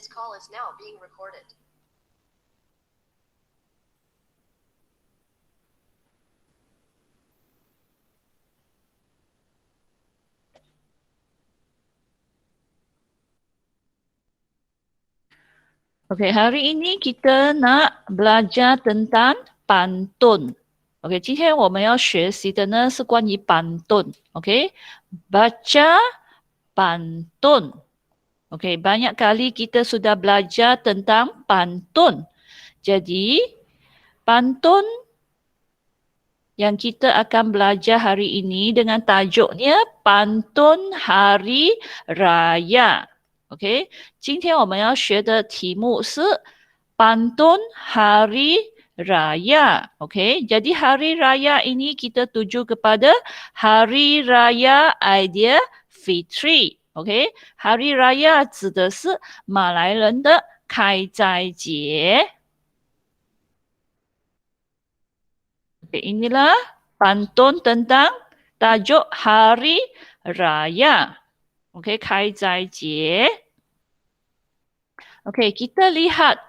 This call is now being recorded. Okey, hari ini kita nak belajar tentang pantun. Okey, 今天我们要学习的呢是关于pantun. Okey, baca pantun. Okey, banyak kali kita sudah belajar tentang pantun. Jadi, pantun yang kita akan belajar hari ini dengan tajuknya Pantun Hari Raya. OK， 今天我们要学的题目是 Pantun Hari Raya. OK， jadi Hari Raya ini kita tuju kepada Hari Raya Aidilfitri. OK， Hari Raya 指的是马来人的开斋节。Okay, inilah pantun tentang tajuk Hari Raya. Okey, 开斋节. Okey, kita lihat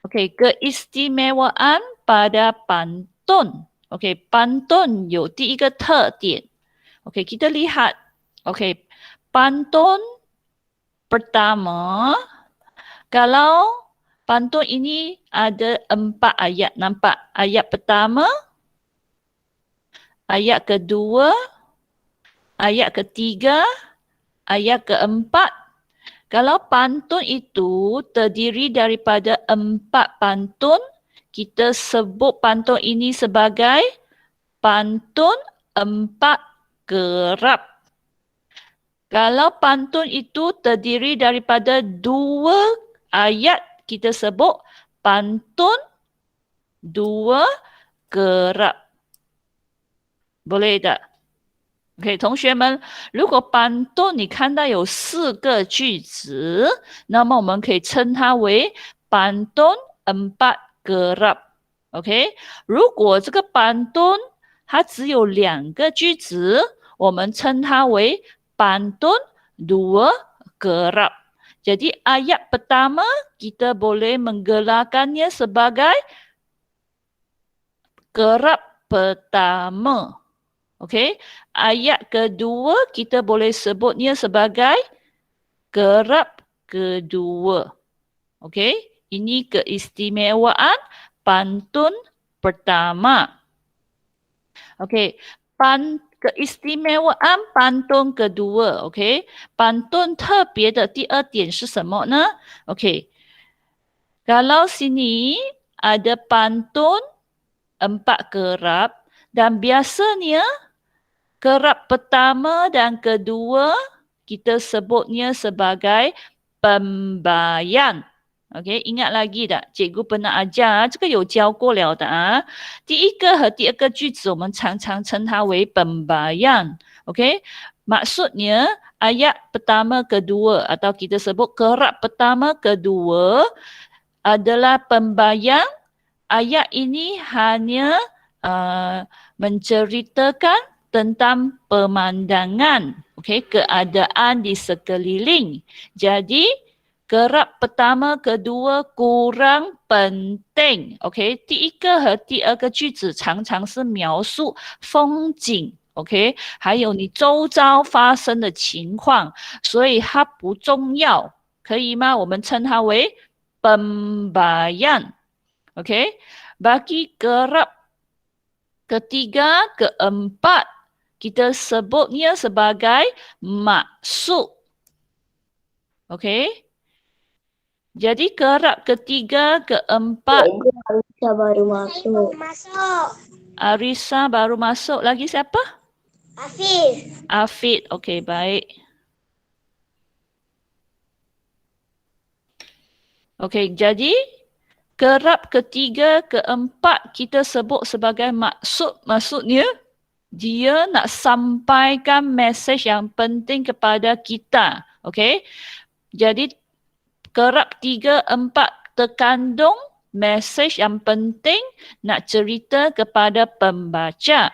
keistimewaan pada pantun. Okey, pantun 有第一个特点. Okey, kita lihat. Okey, pantun pertama, kalau pantun ini ada 4 ayat, nampak? Ayat pertama, ayat kedua, ayat ketiga, ayat keempat. Kalau pantun itu terdiri daripada 4 pantun, kita sebut pantun ini sebagai pantun 4 gerab. Kalau pantun itu terdiri daripada 2 ayat, kita sebut pantun 2gerab. Boleh tak? OK， 同学们，如果pantun你看到有4个句子，那么我们可以称它为pantun 4 gerab。OK， 如果这个pantun它只有2个句子，我们称它为pantun 2 gerab。Jadi ayat pertama kita boleh menggelarkannya sebagai gerab pertama. Okey, ayat kedua kita boleh sebutnya sebagai gerab kedua. Okey, ini keistimewaan pantun pertama. Okey, keistimewaan pantun kedua. Okey, pantun 特别的第二点是什么呢？ Okey, kalau sini ada pantun 4 gerab dan biasanya gerab pertama dan kedua kita sebutnya sebagai pembayan. Okey, ingat lagi tak? Cikgu pernah ajar, 这个有教过了的啊。第一个和第二个句子我们常常称它为 pembayan. Okey, maksudnya ayat pertama kedua atau kita sebut gerab pertama kedua adalah pembayan. Ayat ini hanya menceritakan tentang pemandangan, okey, keadaan di sekeliling. Jadi, gerab pertama, kedua kurang penting. Okey, 第一个和第二个句子常常是描述风景 ，okey， 还有你周遭发生的情况，所以它不重要，可以吗？我们称它为 pembayan. Okey, bagi gerab ketiga, keempat, kita sebutnya sebagai maksud. Okey. Jadi gerab ketiga, keempat. Arisa baru masuk. Arisa baru masuk. Lagi siapa? Afif. Afid. Okey, baik. Okey, jadi gerab ketiga, keempat kita sebut sebagai maksud. Maksudnya dia nak sampaikan mesej yang penting kepada kita. Okey. Jadi gerab 3, 4 terkandung mesej yang penting nak cerita kepada pembaca.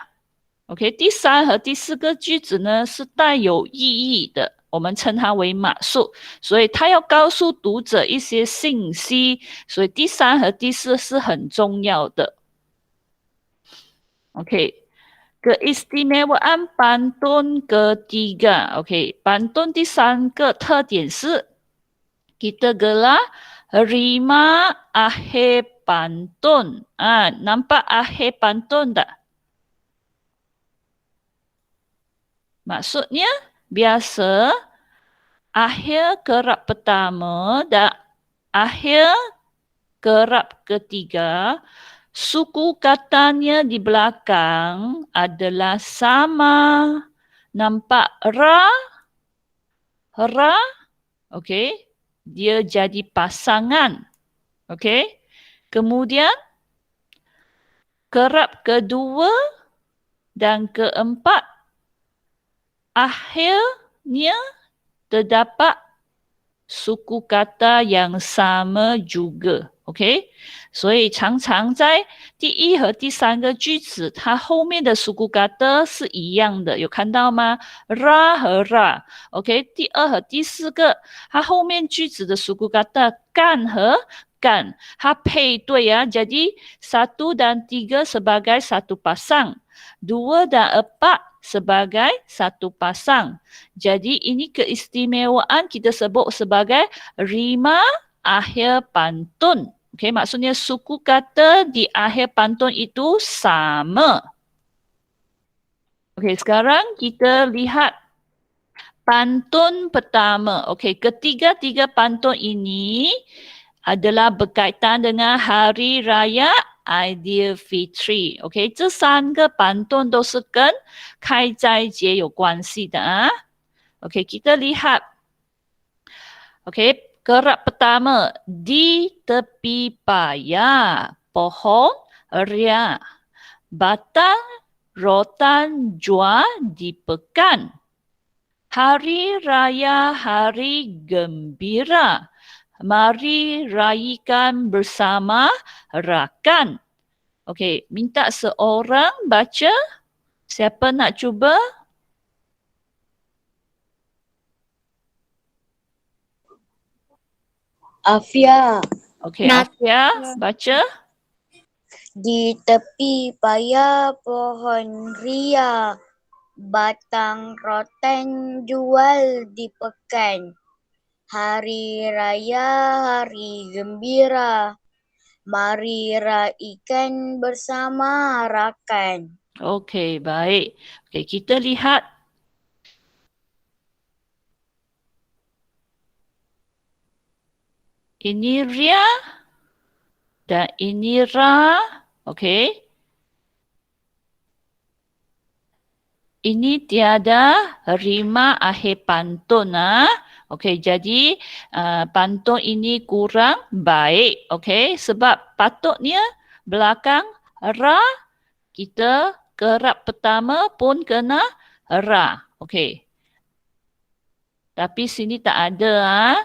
OK， 第3和第4个句子呢是带有意义的。我们称它为马术，所以它要告诉读者一些信息，所以第3和第4是很重要的。OK， keistimewaan pantun ketiga. OK， pantun 第3个特点是 kita gelar rima akhir pantun. Nampak akhir pantun tak? Maksudnya biasa akhir kerap pertama dan akhir kerap ketiga, suku katanya di belakang adalah sama. Nampak ra, ra, okey. Dia jadi pasangan. Okey. Kemudian kerap kedua dan keempat akhirnya terdapat suku kata yang sama juga。 OK， 所以常常在第1和第3个句子，它后面的属骨 kata 是一样的，有看到吗 ？ra 和 ra。OK， 第2和第4个，它后面句子的属骨 kata kan 和 kan， 它配对啊， jadi 1 dan 3 sebagai satu pasang， 2 dan 4 sebagai satu pasang. Jadi ini keistimewaan kita sebut sebagai rima akhir pantun. Okey, maksudnya suku kata di akhir pantun itu sama. Okey, sekarang kita lihat pantun pertama. Okey, ketiga-tiga pantun ini adalah berkaitan dengan Hari Raya Aidilfitri. OK， 这3个板段都是跟开斋节有关系的啊。OK， kita lihat. OK， kerap pertama, di tepi paya pohon ria, batang rotan jua di pekan. Hari Raya hari gembira. Mari raikan bersama rakan. Okey, minta seorang baca. Siapa nak cuba? Afia. Okey, Afia baca. Di tepi paya pohon ria, batang rotan jual di pekan. Hari Raya hari gembira, mari raikan bersama rakan. Okey, baik. Okey, kita lihat. Ini ria dan ini ra. Okey. Ini tiada rima akhir pantun. Okey, jadi pantun ini kurang baik. Okey, sebab patutnya belakang ra, kita kerap pertama pun kena ra. Okey. Tapi sini tak ada.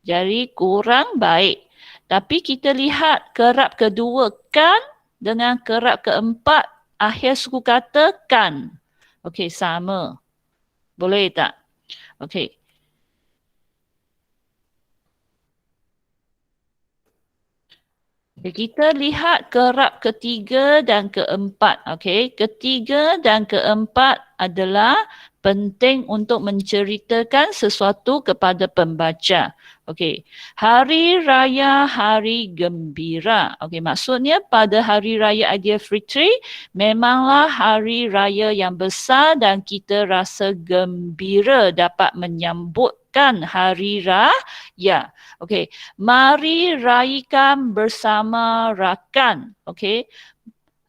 Jadi kurang baik. Tapi kita lihat kerap kedua kan dengan kerap keempat akhir suku kata kan. Okey, sama. Boleh tak? Okey. Kita lihat kerap ketiga dan keempat. Okey, ketiga dan keempat adalah penting untuk menceritakan sesuatu kepada pembaca. Okey, Hari Raya Hari Gembira. Okey, maksudnya pada Hari Raya Aidilfitri memanglah hari raya yang besar dan kita rasa gembira dapat menyambutkan Hari Raya. Okey, mari raikan bersama rakan. Okey,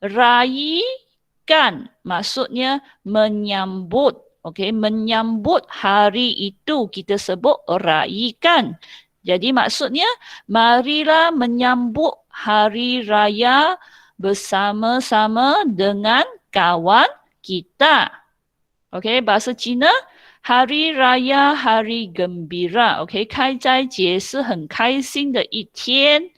raikan maksudnya menyambut. Okey, menyambut hari itu kita sebut raikan. Jadi maksudnya marilah menyambut hari raya bersama-sama dengan kawan kita. Okey, bahasa Cina Hari Raya Hari Gembira. OK， 开斋节是很开心的一天。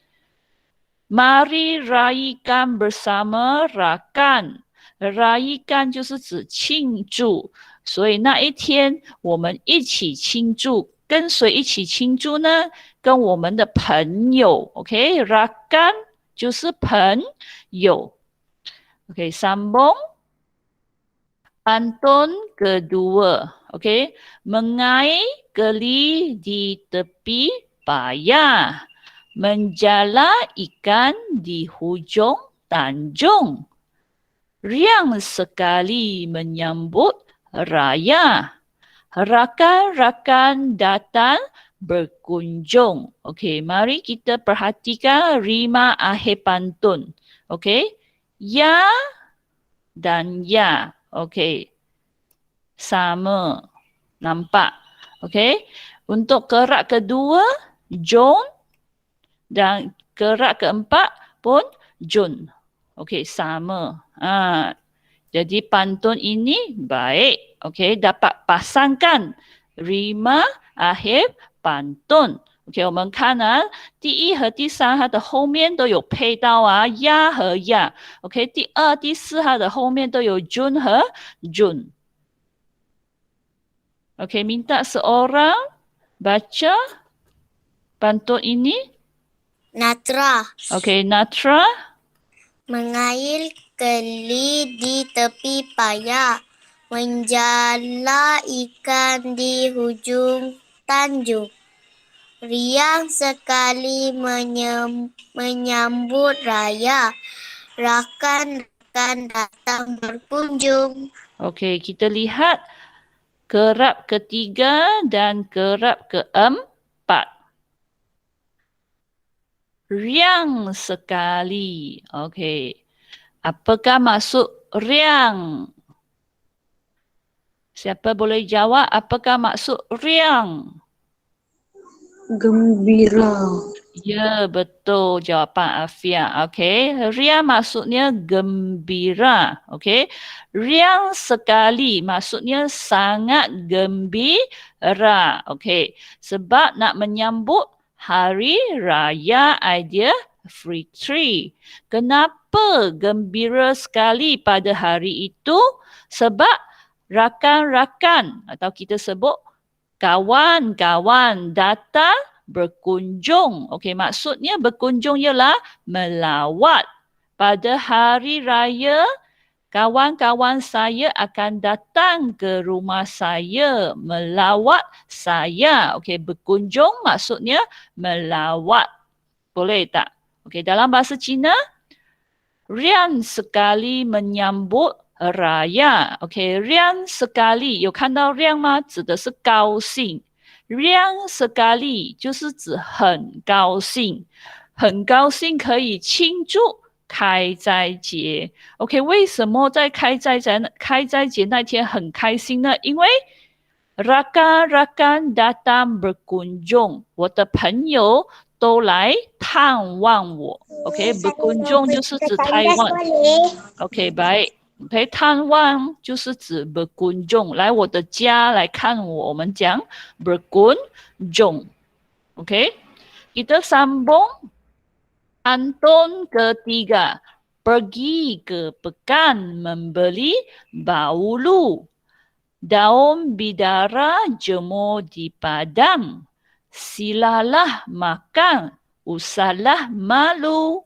Mari raikan bersama rakan. Raikan 就是指庆祝。所以那一天我们一起庆祝，跟谁一起庆祝呢？跟我们的朋友 ，OK， rakan 就是朋友 ，OK， sambung pantun kedua, OK, mengair geli di tepi payah, menjala ikan di hujung tanjung, riang sekali menyambut raya, rakan-rakan datang berkunjung. Okey, mari kita perhatikan rima akhir pantun. Okey, ya dan ya. Okey, sama. Nampak? Okey, untuk kerak kedua, John, dan kerak keempat pun Jun. Okey, sama. Jadi pantun ini baik. Okey, dapat pasangkan rima akhir pantun。OK， 我们看啊，第一和第三它的后面都有配到啊，呀和呀。OK， 第二、第四它的后面都有 Jun 和 Jun。OK， minta seorang baca pantun ini. Natra. OK， Natra. Mengair geli di tepi payah, menjala ikan di hujung tanjung. Riang sekali menyambut raya, rakan-rakan datang berkunjung. Okey, kita lihat kerap ketiga dan kerap keempat. Riang sekali. Okey. Apakah maksud riang? Siapa boleh jawab apakah maksud riang? Gembira. Ya, betul jawapan Afia. Okey, riang maksudnya gembira. Okey, riang sekali maksudnya sangat gembira. Okey, sebab nak menyambut Hari Raya Aidilfitri. Kenapa gembira sekali pada hari itu? Sebab rakan-rakan atau kita sebut kawan-kawan datang berkunjung. Okey, maksudnya berkunjung ialah melawat. Pada hari raya, kawan-kawan saya akan datang ke rumah saya, melawat saya. Okey, berkunjung maksudnya melawat. Boleh tak? Okey, dalam bahasa Cina, riang sekali menyambut raya。 OK， riang sekali 有看到riang吗？指的是高兴。riang sekali 就是指很高兴，很高兴可以庆祝开斋节。 OK， 为什么在开斋节那天很开心呢？因为 rakan-rakan datang berkunjung， 我的朋友都来探望我。 OK， berkunjung 就是指探望。 OK， baik。 OK， 探望就是指 berkunjung， 来我的家来看我，我们讲 berkunjung。 OK， kita sambung pantun ketiga. Pergi ke pekan membeli bahulu, daun bidara jemur di padang, silalah makan, usahlah malu,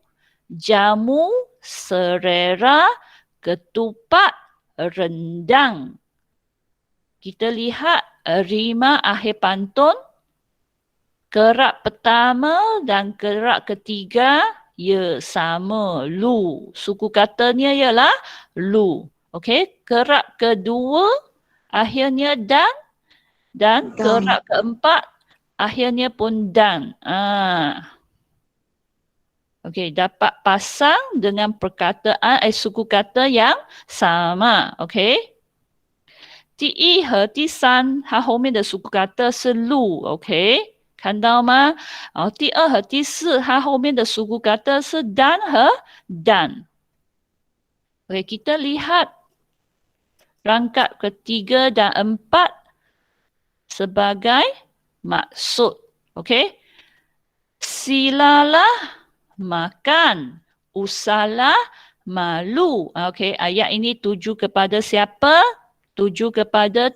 jamu serera ketupat rendang. Kita lihat rima akhir pantun. Kerak pertama dan kerak ketiga ya sama, lu. Suku katanya ialah lu. Okey, kerak kedua akhirnya dan kerak keempat akhirnya pun dan. Okey, dapat pasang dengan perkataan suku kata yang sama. Okey. 第一和第三它后面的属骨的是路 OK 看到吗？然后第二和第四它后面的属骨的是 dan 和 dan. Okey, kita lihat rangkap ketiga dan empat sebagai maksud. Okey. Silalah makan, usahlah malu. Okey, ayat ini tuju kepada siapa? tuju kepada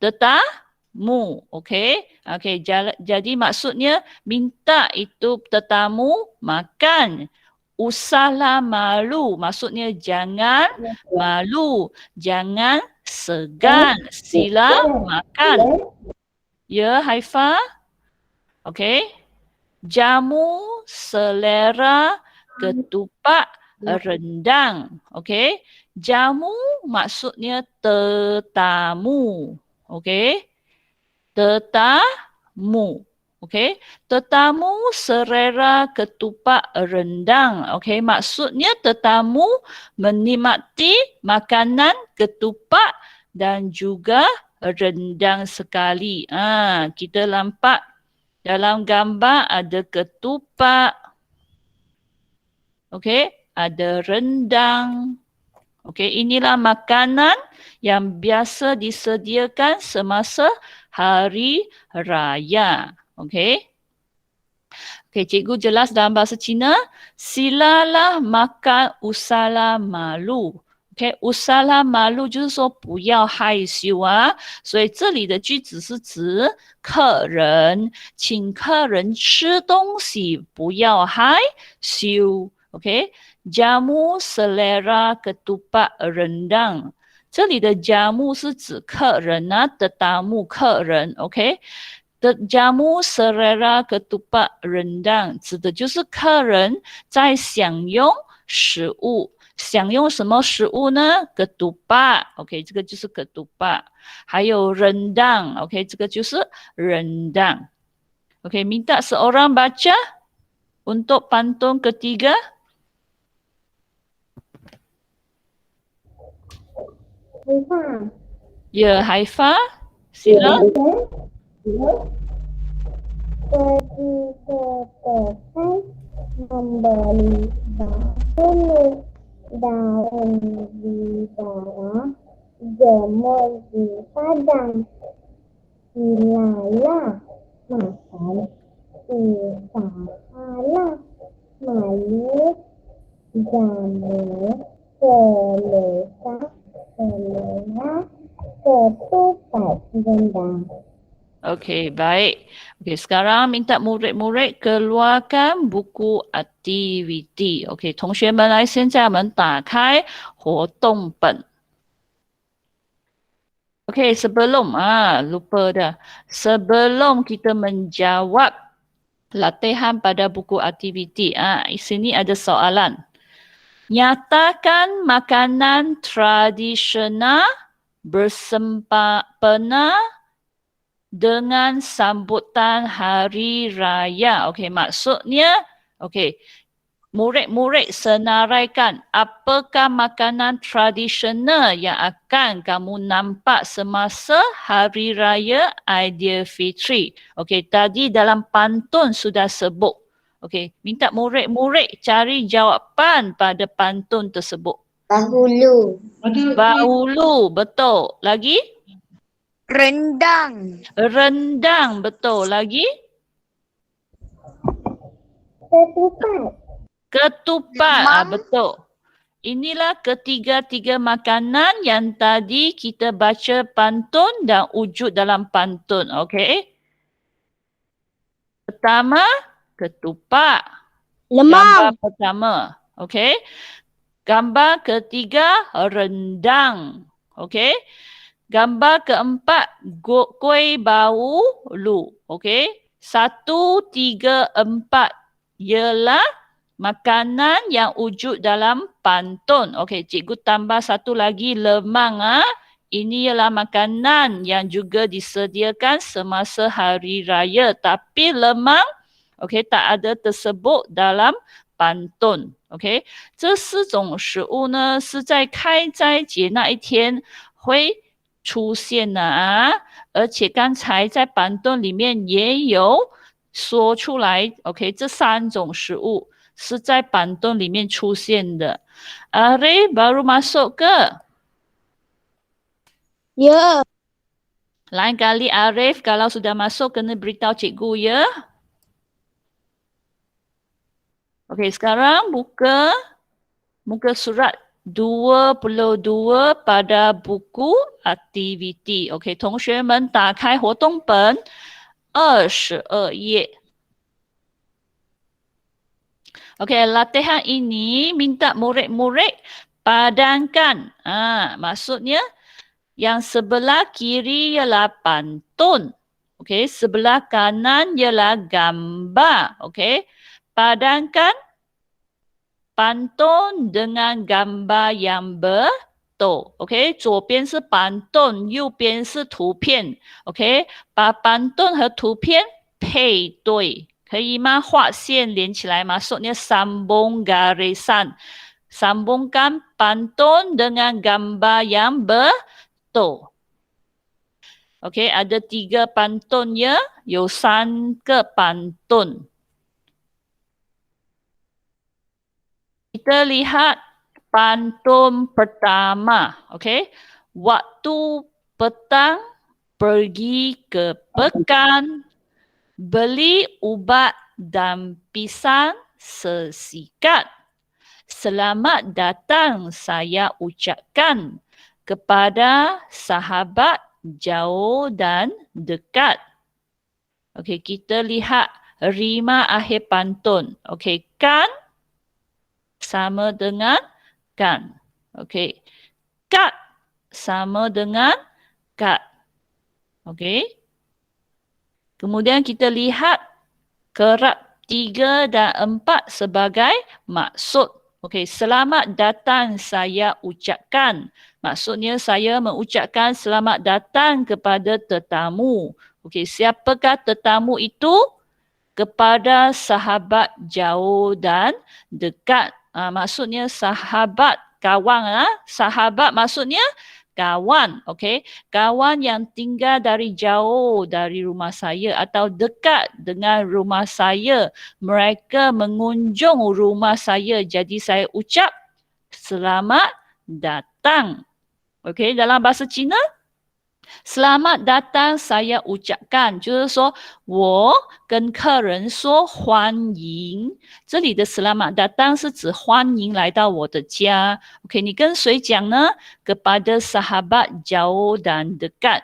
tetamu. Okey. Okey, jadi maksudnya minta itu tetamu makan. Usahlah malu. Maksudnya jangan malu. Jangan segan. Sila makan. Ya, Haifa? Okey. Jamu selera ketupat rendang. Okey. Jamu maksudnya tetamu. Okey. Tetamu. Okey. Tetamu selera ketupat rendang. Okey. Maksudnya tetamu menikmati makanan ketupat dan juga rendang sekali. Kita nampak dalam gambar ada ketupat. Okey. Ada rendang. Okey. Inilah makanan yang biasa disediakan semasa hari raya. Okey. Okey, cikgu jelas dalam bahasa Cina. Silalah makan, usahlah malu. OK， 乌萨拉马路就是说不要害羞啊，所以这里的句子是指客人，请客人吃东西，不要害羞。OK，jamu selera ketupat rendang， 这里的jamu是指客人啊，tetamu客人 ，OK。jamu selera ketupat rendang 指的就是客人在享用食物。享用什么食物呢 ？ketupat， OK， 这个就是 ketupat。还有 rendang， OK， 这个就是 rendang。OK， minta seorang baca untuk pantun ketiga. Haifa. Ya, Haifa, sila. Ketika selesai membeli batu daun di bawah, jemur di padang. Silalah makan, usahalah malu, jamu selera ketupat rendang. Okey, baik. Okey, sekarang minta murid-murid keluarkan buku aktiviti. Okey， 同学们来，现在我们打开活动本。Okey, sebelum lupa dah. Sebelum kita menjawab latihan pada buku aktiviti, di sini ada soalan. Nyatakan makanan tradisional bersempena dengan sambutan hari raya. Okey, maksudnya, okey, murid-murid senaraikan apakah makanan tradisional yang akan kamu nampak semasa hari raya Aidilfitri. Okey, tadi dalam pantun sudah sebut. Okey, minta murid-murid cari jawapan pada pantun tersebut. Dahulu. Bahulu, betul. Lagi? Rendang. Rendang, betul. Lagi? Ketupat. Ketupat, betul. Inilah ketiga-tiga makanan yang tadi kita baca pantun dan wujud dalam pantun. Okey? Pertama, ketupat. Gambar pertama. Okey? Gambar ketiga, rendang. Okey? Gambar keempat, kuih bahulu. Okey? 1, 3, 4 ialah makanan yang wujud dalam pantun. Okey, cikgu tambah satu lagi, lemang. Ini ialah makanan yang juga disediakan semasa hari raya. Tapi lemang, okey, tak ada tersebut dalam pantun. OK， 这4种食物呢是在开斋节那一天会出现的而且刚才在板凳里面也有说出来 ，OK， 这3种食物是在板凳里面出现的。Arif baru masuk ke? Ya. Lain kali Arif kalau sudah masuk kena beritahu cikgu ya. Okey, sekarang buka muka surat 22 pada buku aktiviti. OK， 同学们打开活动本22页。OK， latihan ini minta murid-murid padankan. Maksudnya yang sebelah kiri ialah pantun. OK, sebelah kanan ialah gambar. OK, padankan pantun dengan gambar yang betul. OK， 左边是pantun，右边是图片。OK， 把pantun和图片配对，可以吗？画线连起来吗？Maksudnya sambung garisan. Sambungkan pantun dengan gambar yang betul. OK， ada 3 pantun ya， 有3个pantun. Kita lihat pantun pertama. OK, waktu petang pergi ke pekan, beli ubat dan pisang sesikat. Selamat datang saya ucapkan kepada sahabat jauh dan dekat. Okey, kita lihat rima akhir pantun. Okey, kan sama dengan kan. Okey. Kat sama dengan kat. Okey. Kemudian kita lihat kerap 3 dan 4 sebagai maksud. Okey, selamat datang saya ucapkan. Maksudnya saya mengucapkan selamat datang kepada tetamu. Okey, siapakah tetamu itu? Kepada sahabat jauh dan dekat. Maksudnya sahabat, kawan. Sahabat maksudnya kawan. Okey, kawan yang tinggal dari jauh dari rumah saya atau dekat dengan rumah saya. Mereka mengunjung rumah saya. Jadi saya ucap selamat datang. Okey, dalam bahasa Cina, selamat datang saya ucapkan，就是说我跟客人说欢迎。这里的 selamat datang 是指欢迎来到我的家。OK， 你跟谁讲呢？ Kepada sahabat jauh dan dekat。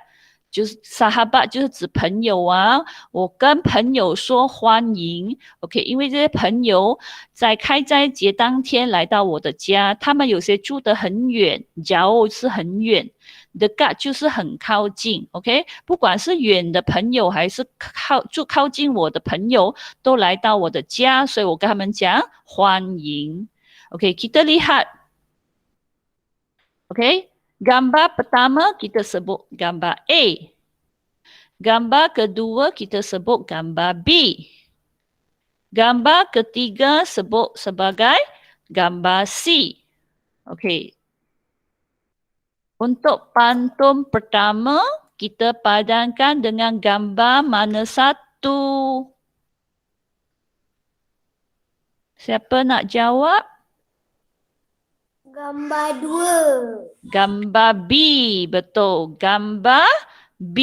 就是 sahabat 就是指朋友啊，我跟朋友说欢迎。OK， 因为这些朋友在开斋节当天来到我的家，他们有些住得很远，jauh 是很远。dekat 就是很靠近 ，OK， 不管是远的朋友还是靠近我的朋友，都来到我的家，所以我跟他们讲欢迎 ，OK， kita lihat， OK， gambar pertama kita sebut gambar A, gambar kedua kita sebut gambar B, gambar ketiga sebut sebagai gambar C, OK. Untuk pantun pertama, kita padankan dengan gambar mana satu? Siapa nak jawab? Gambar 2. Gambar B, betul. Gambar B.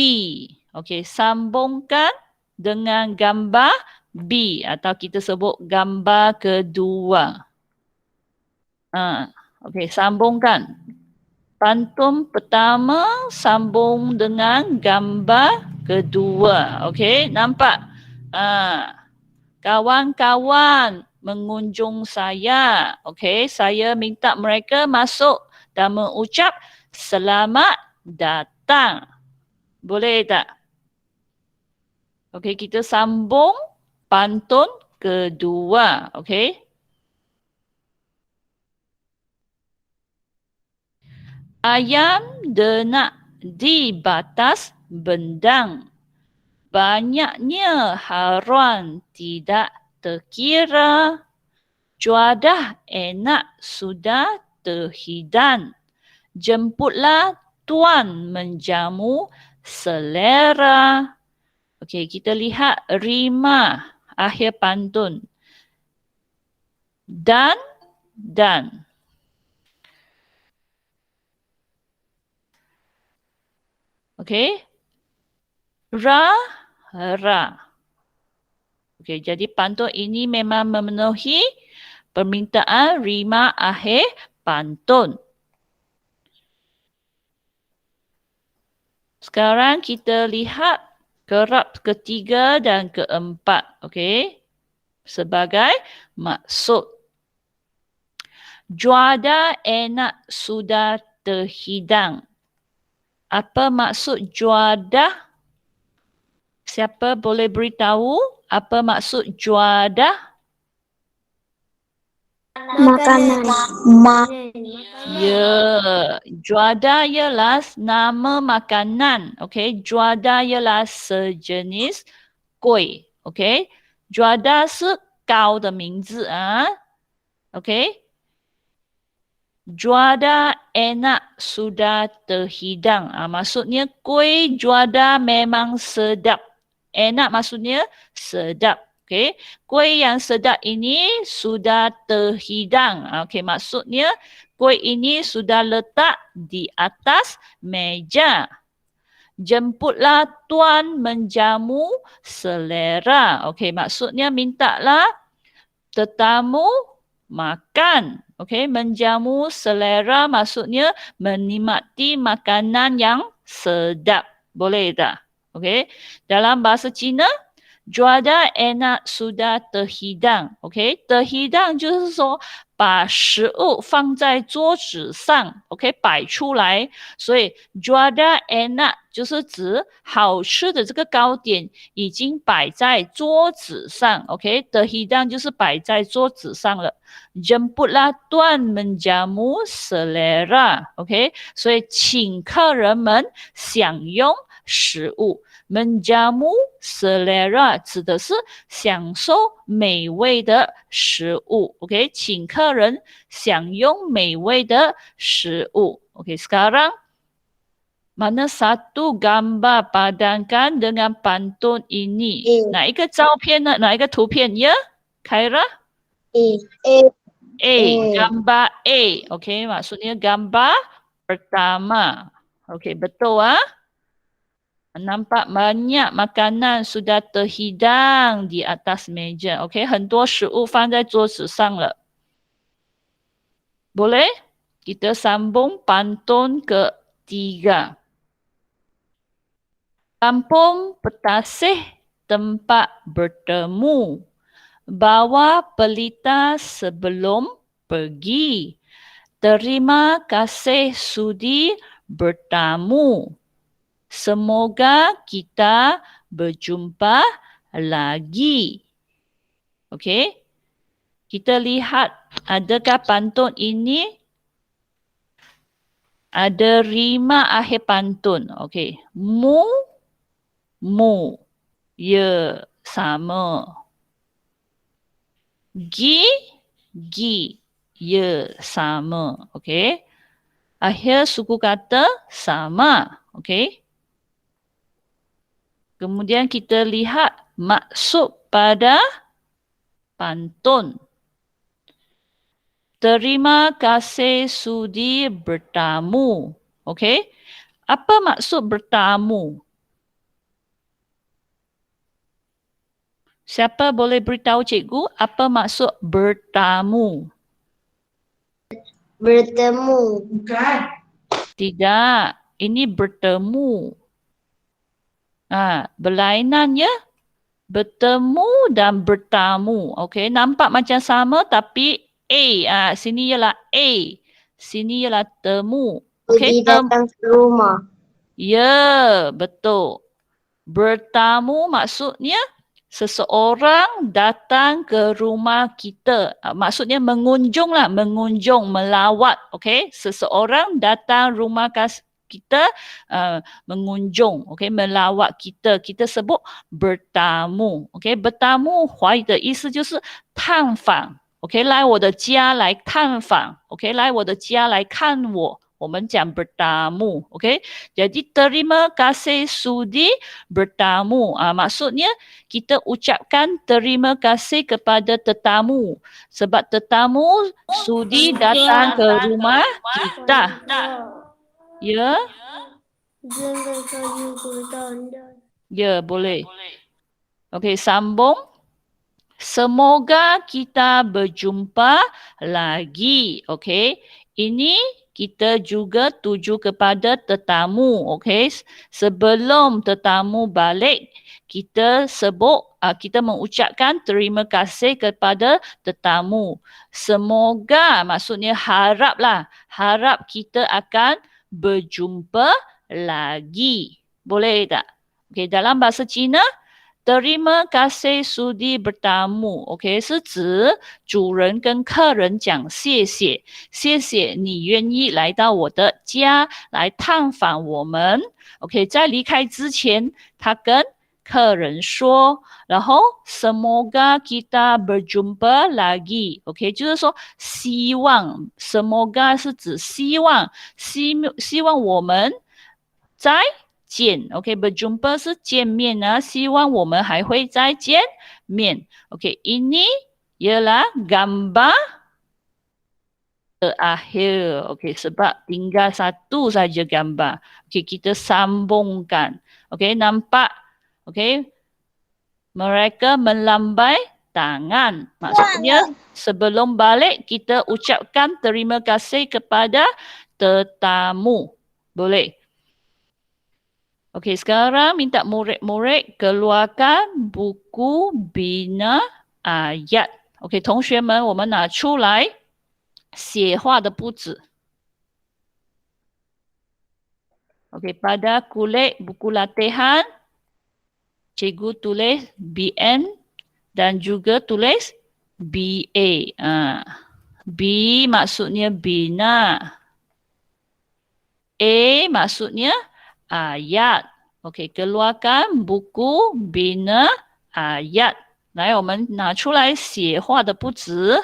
Okey, sambungkan dengan gambar B atau kita sebut gambar kedua. Okey, sambungkan. Pantun pertama sambung dengan gambar kedua. Okey, nampak? Kawan-kawan mengunjung saya. Okey, saya minta mereka masuk dan mengucap selamat datang. Boleh tak? Okey, kita sambung pantun kedua. Okey. Ayam denak di batas bendang. Banyaknya haiwan tidak terkira. Cuadah enak sudah terhidang. Jemputlah tuan menjamu selera. Okey, kita lihat rima akhir pantun. Dan. Okey. Ra. Okey, jadi pantun ini memang memenuhi permintaan rima akhir pantun. Sekarang kita lihat kerap ketiga dan keempat. Okey. Sebagai maksud. Juada enak sudah terhidang. Apa maksud juada? Siapa boleh beritahu apa maksud juada? Makanan. Ya, juada ialah nama makanan. Okey, juada ialah sejenis kuih. Okey, juada 是糕的名字啊。Okey. Juada enak sudah terhidang. Maksudnya kuih juada memang sedap. Enak maksudnya sedap. Okay. Kuih yang sedap ini sudah terhidang. Okay. Maksudnya kuih ini sudah letak di atas meja. Jemputlah tuan menjamu selera. Okay. Maksudnya mintalah tetamu makan. Okey, menjamu selera maksudnya menikmati makanan yang sedap. Boleh tak? Okey. Dalam bahasa Cina, juada enak sudah terhidang. OK， terhidang 就是说把食物放在桌子上 ，OK， 摆出来。所以 juada enak 就是指好吃的这个糕点已经摆在桌子上 ，OK，terhidang 就是摆在桌子上了。Jemputlah tuan menjamu selera，OK，所以请客人们享用食物。Menjamu selera 指的是享受美味的食物 ，OK， 请客人享用美味的食物 ，OK。Sekarang mana satu gambar padankan dengan pantun ini? Nak ikut 照片呢？哪一个图片呀 Khaira? A. Gambar A. OK, maksudnya gambar pertama. OK, betul ah? Nampak banyak makanan sudah terhidang di atas meja. OK, 很多食物放在桌子上了。Boleh? Kita sambung pantun ketiga. Kampung Petasih tempat bertemu. Bawa pelita sebelum pergi. Terima kasih sudi bertamu. Semoga kita berjumpa lagi. Okey. Kita lihat adakah pantun ini ada rima akhir pantun. Okey. Mu. Ya, sama. Gi. Ya, sama. Okey. Akhir suku kata sama. Okey. Kemudian kita lihat maksud pada pantun. Terima kasih sudi bertamu. Okey. Apa maksud bertamu? Siapa boleh beritahu cikgu apa maksud bertamu? Bertemu. Bukan. Tidak. Ini bertemu. Berlainan ya. Bertemu dan bertamu. Okey, nampak macam sama tapi A. Sini ialah A. Sini ialah temu. Okey, datang ke rumah. Ya, betul. Bertamu maksudnya seseorang datang ke rumah kita. Maksudnya mengunjung lah. Mengunjung, melawat. Okey, seseorang datang rumah kita mengunjung, okay, melawat kita. Kita sebut bertamu. Okay, bertamu 华语的意思就是探访。Okay, 来我的家来探访。Okay, 来我的家来看我。我们讲 bertamu. Okay, jadi terima kasih sudi bertamu. Maksudnya kita ucapkan terima kasih kepada tetamu. Sebab tetamu sudi datang ke rumah kita. Ya? Ya, boleh. Okey, sambung. Semoga kita berjumpa lagi. Okey. Ini kita juga tuju kepada tetamu. Okey, sebelum tetamu balik, kita kita mengucapkan terima kasih kepada tetamu. Semoga, maksudnya haraplah, harap kita akan berjumpa lagi. Boleh tak? Okey, dalam bahasa Cina, terima kasih sudi bertamu ，OK， 是指主人跟客人讲谢谢，谢谢你愿意来到我的家来探访我们 ，OK， 在离开之前，他跟客人说，然后 semoga kita berjumpa lagi，OK， 就是说希望 semoga 是指希望，希望我们再见 ，OK， berjumpa 是见面啊，希望我们还会再见面 ，OK， ini ialah gambar terakhir, OK, sebab tinggal satu saja gambar, OK, kita sambungkan, OK, nampak, OK, mereka melambai tangan, maksudnya sebelum balik kita ucapkan terima kasih kepada tetamu, boleh. Okey, sekarang minta murid-murid keluarkan buku bina ayat. Okey, 同学们，我们拿出来写话的簿子。Okey, pada kulit buku latihan, cikgu tulis BN dan juga tulis BA. B maksudnya bina. A maksudnya ayat. OK， keluarkan buku bina ayat. 来，我们拿出来写话的簿子。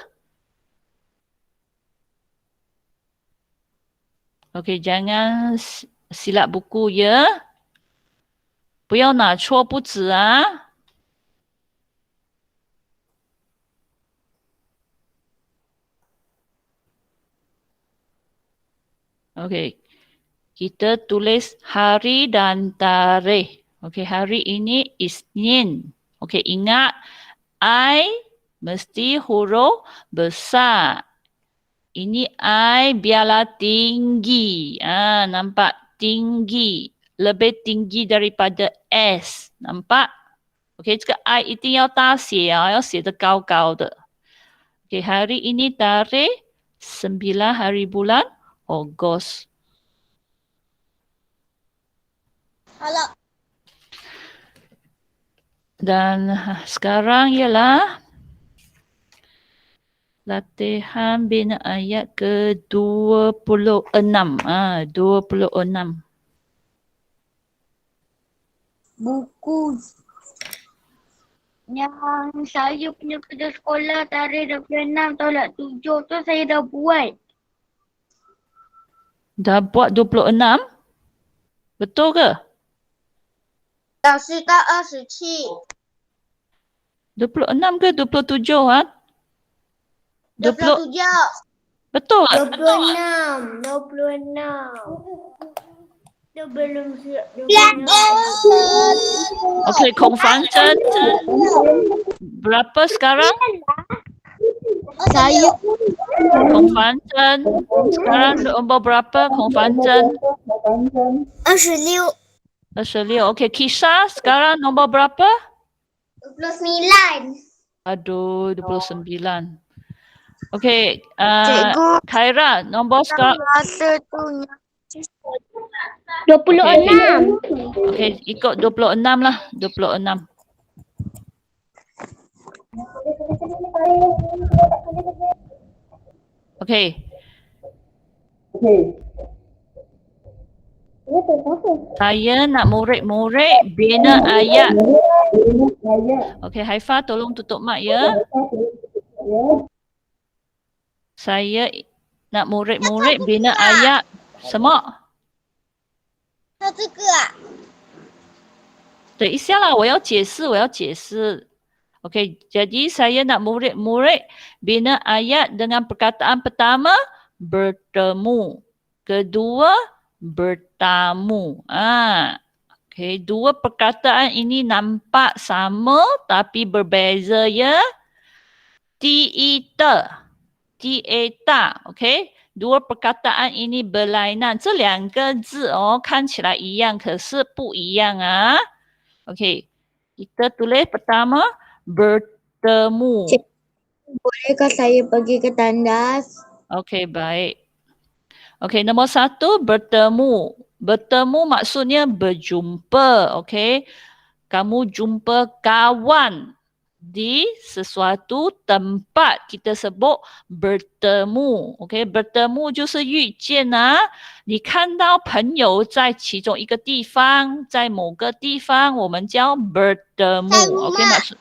OK， jangan silap buku ya. 不要拿错簿子啊。OK。Kita tulis hari dan tarikh. Okey, hari ini Isnin. Okey, ingat I mesti huruf besar. Ini I biarlah tinggi. Nampak tinggi. Lebih tinggi daripada S. Nampak? Okey, 这个 I 一定要大写啊，要写得高高的。Okey, hari ini tarikh 9 hari bulan Ogos. Halo. Dan sekarang ialah latihan bina ayat ke-26. 26. Buku yang saya punya kerja sekolah tarikh 26 tolak 7 tu saya dah buat. Dah buat 26? Betul ke? 老师到27. 26 ke 27 ha? 27. Betul. 26. Dia belum siap. Okey, Kong Fan Chen. Berapa sekarang? Saya Kong Fan Chen. Sekarang nombor berapa Kong Fan Chen? 26. 26. Okey, Kisha sekarang nombor berapa? 29. Aduh, 29. Okey, Cikgu. Khaira nombor sekarang. 26. Okey, ikut 26 lah. 26. Okey. Saya nak murid-murid bina ayat. Okey, Haifa tolong tutup mic ya. Saya nak murid-murid bina ayat. Semua. 这个等一下啦，我要解释。Okey, jadi saya nak murid-murid bina ayat dengan perkataan pertama, bertemu. Kedua, bertamu. Okey, dua perkataan ini nampak sama tapi berbeza ya. Tiita, okey. dua perkataan ini berlainan. 这两个字哦，看起来一样，可是不一样啊。Okey, kita tulis pertama bertemu. Cik, bolehkah saya pergi ke tandas? Okey, baik. Okey, nombor 1 bertemu. Bertemu maksudnya berjumpa. Okey, kamu jumpa kawan di sesuatu tempat, kita sebut bertemu. OK， bertemu 就是遇见啊。你看到朋友在其中一个地方，在某个地方，我们叫 bertemu。OK， maksud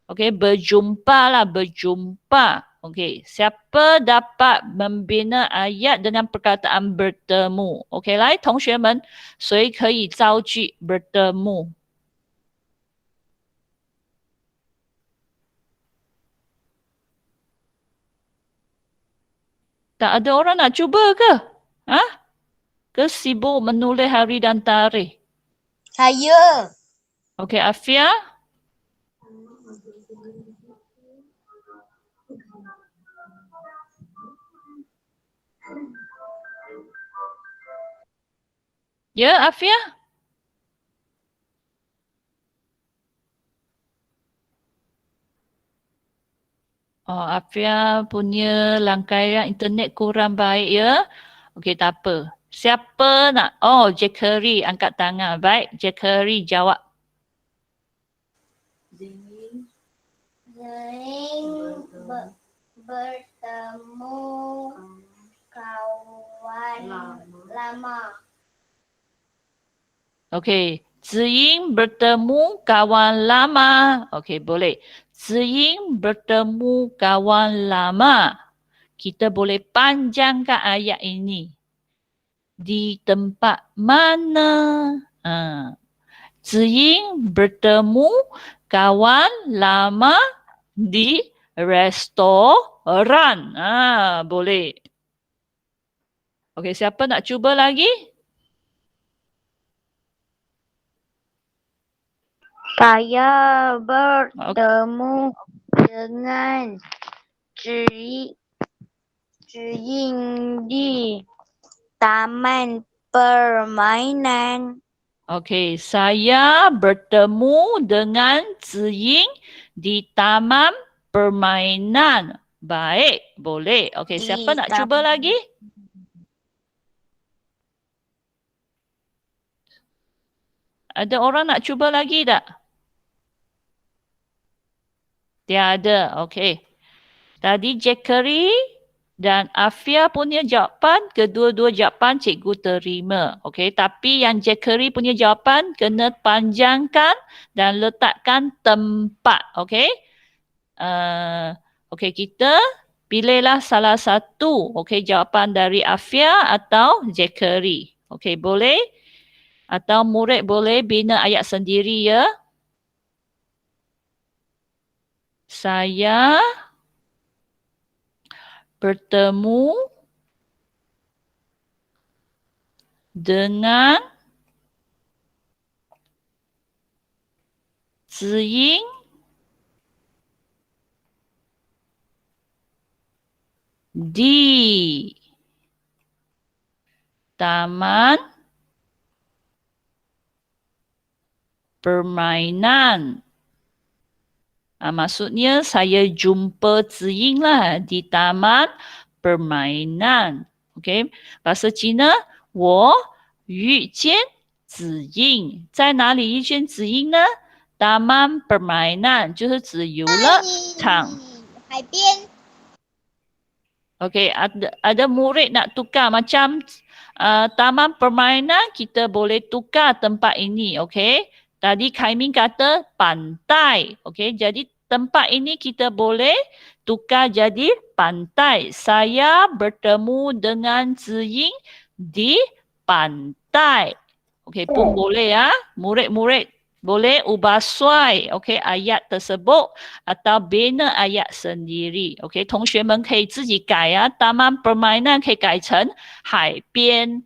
OK berjumpa lah, berjumpa. OK, siapa dapat membina ayat dengan perkataan bertemu? OK， 来，同学们，谁可以造句bertemu？Tak ada orang nak cuba ke? Ha? Ke sibuk menulis hari dan tarikh? Saya. Okey, Afia? Ya, Afia? Oh, Afia punya rangkaian internet kurang baik ya. Okey, tak apa. Siapa nak? Oh, Jackery angkat tangan. Baik, Jackery jawab. Bertemu kawan lama. Okey, Ziying bertemu kawan lama. Okey, boleh. Ziying bertemu kawan lama. Kita boleh panjangkan ayat ini. Di tempat mana? Ziying bertemu kawan lama di restoran. Boleh. Okey, siapa nak cuba lagi? Saya bertemu dengan Ziying di taman permainan. Okey, saya bertemu dengan Ziying di taman permainan. Baik, boleh. Okey, siapa nak cuba lagi? Ada orang nak cuba lagi tak? Tiada, okey. Tadi Jackery dan Afia punya jawapan, kedua-dua jawapan cikgu terima. Okey, tapi yang Jackery punya jawapan kena panjangkan dan letakkan tempat. Okey. Okey, kita pilihlah salah satu. Okey, jawapan dari Afia atau Jackery. Okey, boleh? Atau murid boleh bina ayat sendiri ya. Saya bertemu dengan Ziying di taman permainan. Maksudnya saya jumpa Ziying lah di taman permainan. Okey, bahasa Cina, 我遇见子英。在哪里遇见子英呢？taman permainan 就是指游乐场。海边。Okey, ada murid nak tukar macam taman permainan, kita boleh tukar tempat ini. Okey, tadi Kaimin kata pantai. Okey, jadi tempat ini kita boleh tukar jadi pantai. Saya bertemu dengan Ziying di pantai. Okey, pun boleh ya. Murid-murid boleh ubah suai, okey, ayat tersebut atau bina ayat sendiri. Okey, 同学们可以自己改啊。taman permainan 可以改成海边。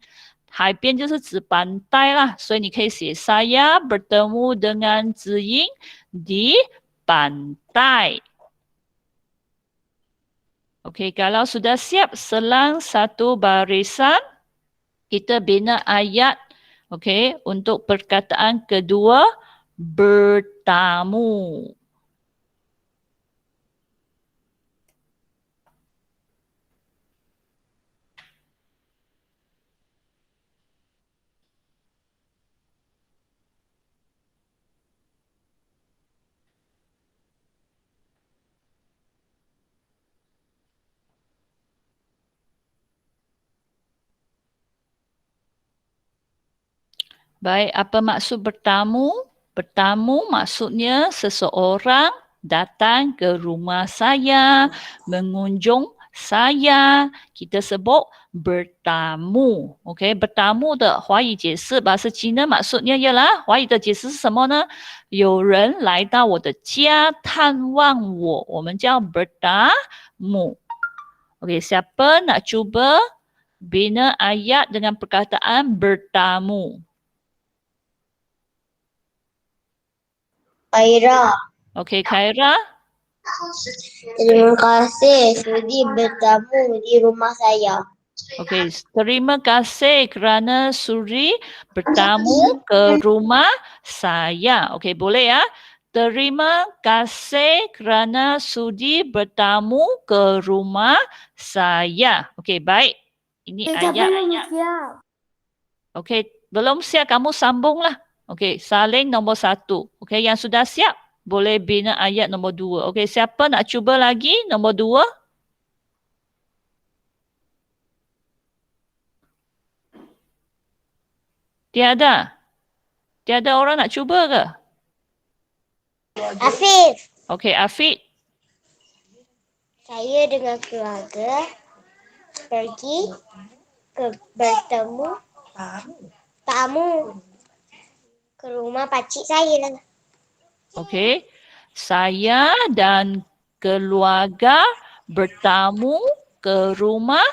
海边就是指pantai lah，所以你可以写 saya bertemu dengan Ziying di pantai. Okey, kalau sudah siap selang satu barisan, kita bina ayat okey untuk perkataan kedua bertamu. Baik, apa maksud bertamu? Bertamu maksudnya seseorang datang ke rumah saya, mengunjung saya. Kita sebut bertamu. Okey, bertamu 的华语解释 bahasa Cina maksudnya ialah 华语的解释是什么呢？有人来到我的家探望我，我们叫bertamu. Okey, siapa nak cuba bina ayat dengan perkataan bertamu? Khaira. Okey, Khaira. Terima kasih sudi bertamu di rumah saya. Okey, terima kasih kerana sudi bertamu ke rumah saya. Okey, boleh ya? Terima kasih kerana sudi bertamu ke rumah saya. Okey, baik. Ini ayat. Okey, belum siap kamu sambunglah. Okey, salin nombor 1. Okey, yang sudah siap boleh bina ayat nombor 2. Okey, siapa nak cuba lagi nombor 2? Tiada? Tiada orang nak cuba ke? Afif. Okey, Afiq. Saya dengan keluarga pergi bertemu tamu ke rumah pakcik saya. Okey. Saya dan keluarga bertamu ke rumah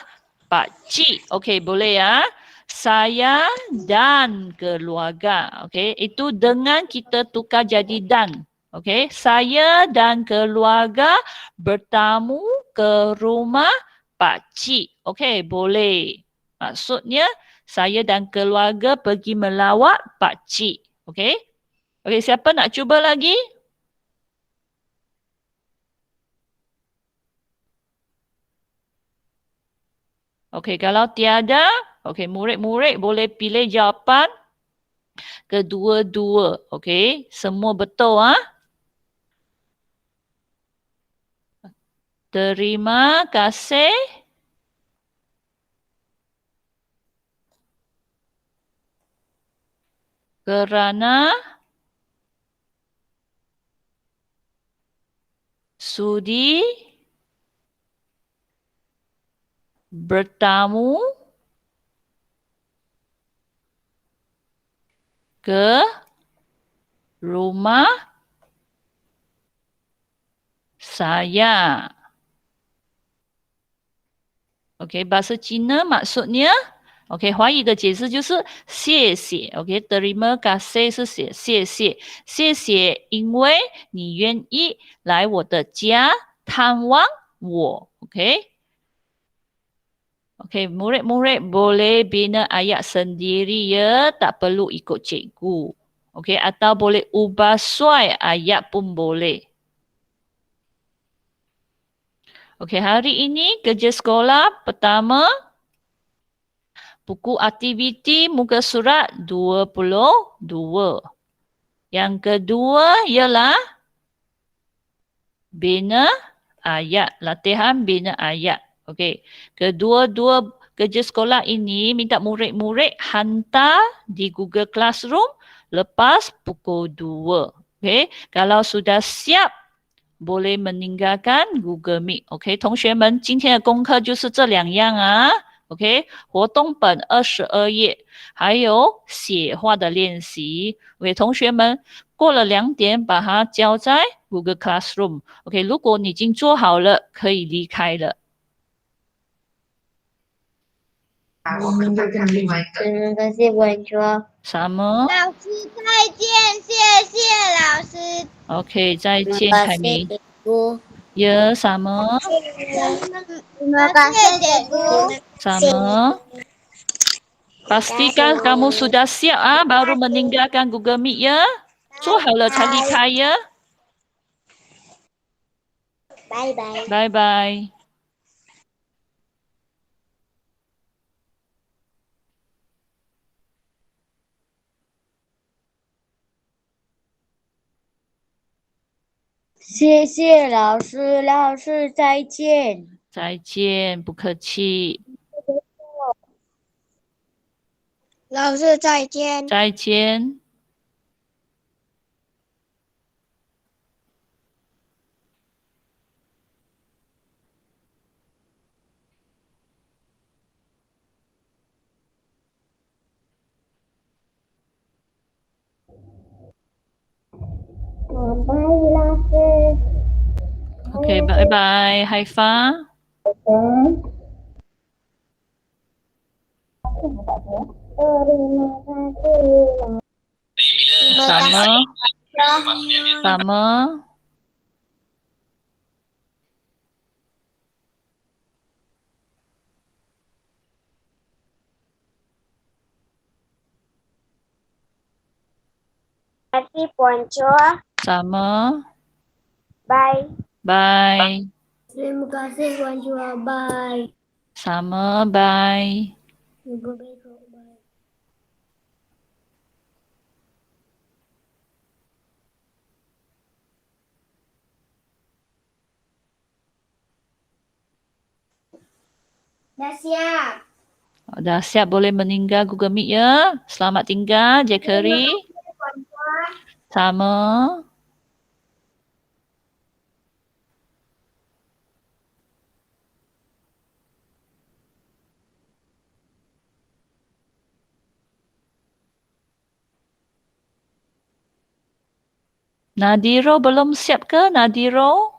pakcik. Okey, boleh ya? Saya dan keluarga. Okey, itu dengan kita tukar jadi dan. Okey, saya dan keluarga bertamu ke rumah pakcik. Okey, boleh. Maksudnya saya dan keluarga pergi melawat pakcik. Okey? Okey, siapa nak cuba lagi? Okey, kalau tiada, okey, murid-murid boleh pilih jawapan kedua-dua. Okey, semua betul ah. Terima kasih. Kerana sudi bertamu ke rumah saya. Okey, bahasa Cina maksudnya OK， 华语的解释就是谢谢。OK， terima kasih 是谢谢，谢谢，因为你愿意来我的家探望我。OK， murid-murid boleh bina ayat sendiri ya, tak perlu ikut cikgu. OK, atau boleh ubah suai ayat pun boleh. OK, hari ini kerja sekolah pertama. Buku aktiviti muka surat 22. Yang kedua ialah bina ayat. Latihan bina ayat. Okey. Kedua-dua kerja sekolah ini minta murid-murid hantar di Google Classroom lepas pukul 2. Okey. Kalau sudah siap, boleh meninggalkan Google Meet. OK， 同学们，今天的功课就是这2样啊。OK， 活动本22页，还有写话的练习。OK， 同学们过了2点把它交在 Google Classroom。OK， 如果你已经做好了，可以离开了。Terima kasih Puan Chua. Sama。老师再见，谢谢老师。OK， 再见， Terima 凯 kasih 明。 Cikgu. Ya, sama. Terima kasih, Cikgu. Sama. Pastikan kamu sudah siap baru meninggalkan Google Meet ya. 做好了才离开呀。拜拜。拜拜。谢谢老师，老师再见。再见，不客气。老师再见。再见。拜老师。OK，拜拜，海发。sama sama Kasih Ponco. sama Bye. bye Terima kasih Ponco. Bye. sama bye. Juga besok. Bye. Dah siap. Dah siap boleh meninggal Google Meet ya. Selamat tinggal Jackery. Sama. Nadiro belum siap ke Nadiro?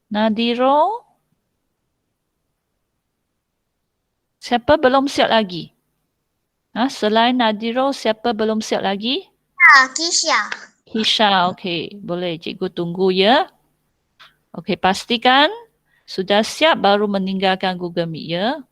Nadiro? Siapa belum siap lagi? Selain Nadiro, siapa belum siap lagi? Kisha. Hisha, okey. Boleh cikgu tunggu ya. Okey, pastikan sudah siap baru meninggalkan Google Meet ya.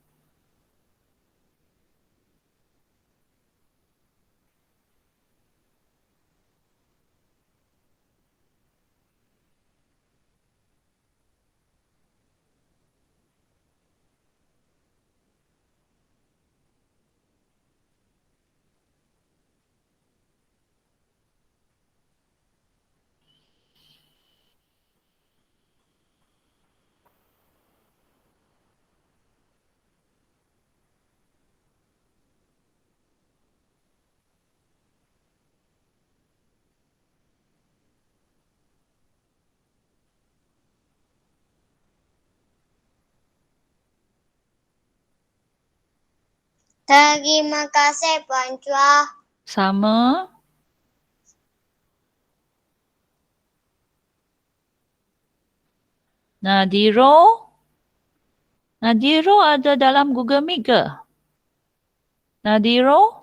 Terima kasih Ponco. Sama. Nadiro? Nadiro ada dalam Google Meet ke? Nadiro?